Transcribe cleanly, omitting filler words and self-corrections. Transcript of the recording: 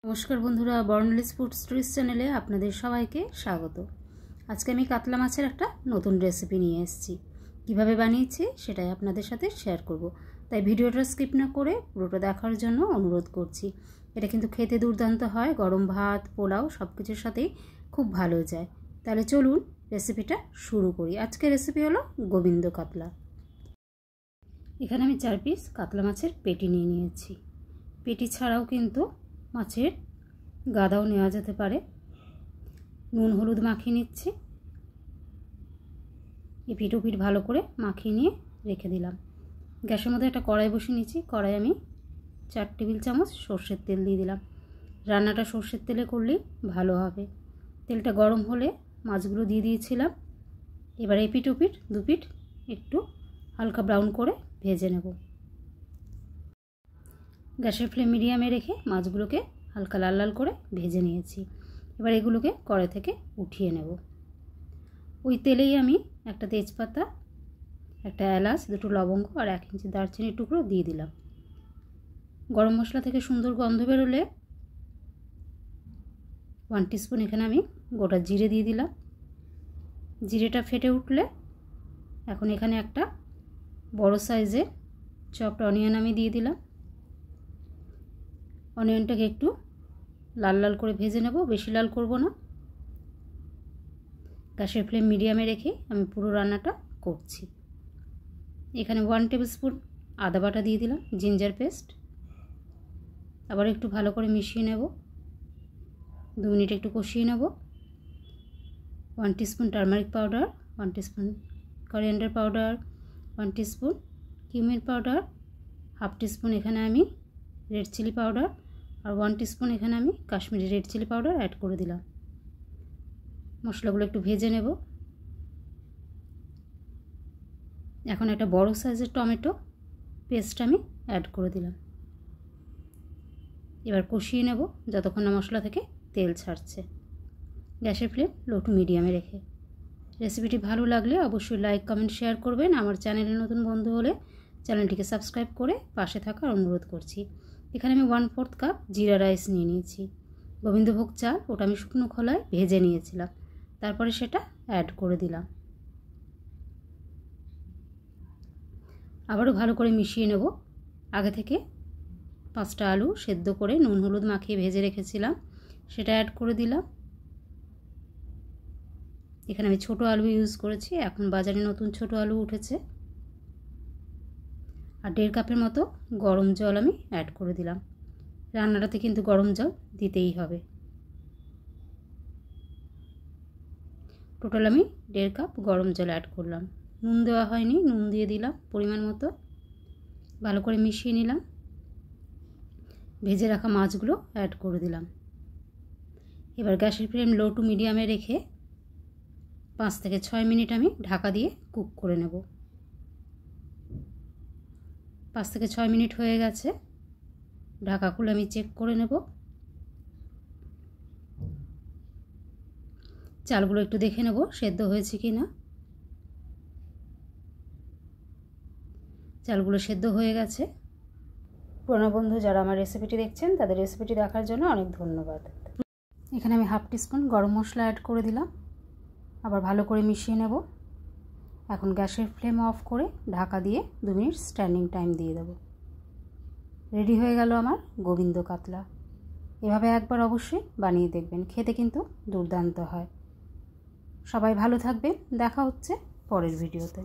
नमस्कार बंधुरा बर्नलिस food stories चैनेले आपनादेर सबाइके स्वागत। आज के आमी कातला माछेर एकटा नतून रेसिपि निये एसेछि। किभाबे बानिয়েছি सेटाई आपनादेर साथे शेयर करब, ताई भिडियोटा स्किप ना करे पुरोटा देखार जन्य अनुरोध करछि। एटा किन्तु खेते दुर्दान्त हय, गरम भात पोलाओ सबकिछुर साथेई खूब भालो जाय। ताहले चलुन रेसिपिटा शुरू करी। आजकेर रेसिपि हलो गोबिंद कातला। एखाने आमी 4 पिस कातला माछेर पेटी निये निয়েছি। पेटी छाड़ाओ किन्तु माछेर गादाओ नेওয়া যেতে পারে। নুন হলুদ মাখিয়ে নিচ্ছি। এপিঠ ওপিঠ ভালো করে মাখিয়ে নিয়ে রেখে দিলাম। গ্যাসের মধ্যে একটা কড়াই বসিয়ে নিয়েছি। কড়াই আমি 4 টেবিল চামচ সরষের তেল দিয়ে দিলাম। রান্নাটা সরষের তেলে করলেই ভালো হবে। তেলটা গরম হলে মাছগুলো দিয়ে দিয়েছিলাম। এবার এপিঠ ওপিঠ দুপিঠ একটু হালকা ব্রাউন করে ভেজে নেব। গ্যাসের ফ্লেম মিডিয়ামে রেখে মাছগুলোকে হালকা লাল লাল করে ভেজে নিয়েছি। এবার এগুলোকে কড়াই থেকে উঠিয়ে নেব। ওই তেলেই আমি একটা তেজপাতা, একটা এলাচ, দুটো লবঙ্গ আর 1 ইঞ্চি দারচিনির টুকরো দিয়ে দিলাম। গরম মশলা থেকে সুন্দর গন্ধ বেরোলে 1 টিস্পুন এখানে আমি গোটা জিরে দিয়ে দিলাম। জিরেটা ফেটে উঠলে এখন এখানে একটা বড় সাইজের চপড অনিয়ন আমি দিয়ে দিলাম। অনিয়নটাকে একটু লাল লাল করে ভেজে নেব, বেশি লাল করব না। গ্যাসের ফ্লেম মিডিয়ামে রেখে আমি পুরো রান্নাটা করছি। এখানে 1 টেবিল স্পুন আদা বাটা দিয়ে দিলাম, জিঞ্জার পেস্ট। আবার একটু ভালো করে মিশিয়ে নেব। 2 মিনিট একটু কষিয়ে নেব। 1 teaspoon turmeric powder, 1 teaspoon coriander powder, 1 teaspoon cumin powder, 1/2 teaspoon এখানে আমি रेड चिली पाउडार और 1 टीस्पुन एखाने आमी Kashmiri red chilli powder add करे दिलाम। मशलागुलो एकटु भेजे नेब। एखन एकटा बड़ो साइजेर टमेटो पेस्ट आमी ऐड करे दिलाम। एबार कषिये नेब যতক্ষণ না मशला थेके तेल छाड़छे। गैसेर फ्लेम लो टू मिडियामे रेखे। रेसिपिटी भालो लागले अवश्यई लाइक कमेंट शेयर करबेन। आमार चैनेले नतुन बंधु होले चैनलटिके सबस्क्राइब करे पाशे थाकार अनुरोध करछि। এখানে আমি 1/4 কাপ জিরা রাইস নিয়ে নিয়েছি। গোবিন্দভোগ চাল ওটা আমি শুকনো খোলায় ভেজে নিয়েছিলাম, তারপরে সেটা অ্যাড করে দিলাম। আবারও ভালো করে মিশিয়ে নেব। আগে থেকে 5টা আলু সেদ্ধ করে নুন হলুদ মাখিয়ে ভেজে রেখেছিলাম, সেটা অ্যাড করে দিলাম। এখানে আমি ছোট আলু ইউজ করেছি, এখন বাজারে নতুন ছোট আলু উঠেছে। আর 1.5 কাপের মতো গরম জল আমি অ্যাড করে দিলাম। রান্নাটাতে কিন্তু গরম জল দিতেই হবে। টোটাল আমি 1.5 কাপ গরম জল অ্যাড করলাম। নুন দেওয়া হয়নি, নুন দিয়ে দিলাম পরিমাণ মতো। ভালো করে মিশিয়ে নিলাম। ভেজে রাখা মাছগুলো অ্যাড করে দিলাম। এবার গ্যাসের ফ্লেম লো টু মিডিয়ামে রেখে 5 থেকে 6 মিনিট আমি ঢাকা দিয়ে কুক করে নেব। 5 থেকে 6 মিনিট হয়ে গেছে। ঢাকা খুলে আমি চেক করে নেব। চালগুলো একটু দেখে নেব সেদ্ধ হয়েছে কিনা। চালগুলো সেদ্ধ হয়ে গেছে। পুরনো বন্ধু যারা আমার রেসিপিটি দেখছেন তাদের রেসিপিটি দেখার জন্য অনেক ধন্যবাদ। এখানে আমি 1/2 টিস্পুন গরম মশলা অ্যাড করে দিলাম। আবার ভালো করে মিশিয়ে নেব। এখন গ্যাসের ফ্লেম অফ করে ঢাকা দিয়ে 2 মিনিট স্ট্যান্ডিং টাইম দিয়ে দেব। রেডি হয়ে গেল আমার গোবিন্দ কাতলা। এভাবে একবার অবশ্যই বানিয়ে দেখবেন, খেতে কিন্তু দুর্দান্ত হয়। সবাই ভালো থাকবেন, দেখা হচ্ছে পরের ভিডিওতে।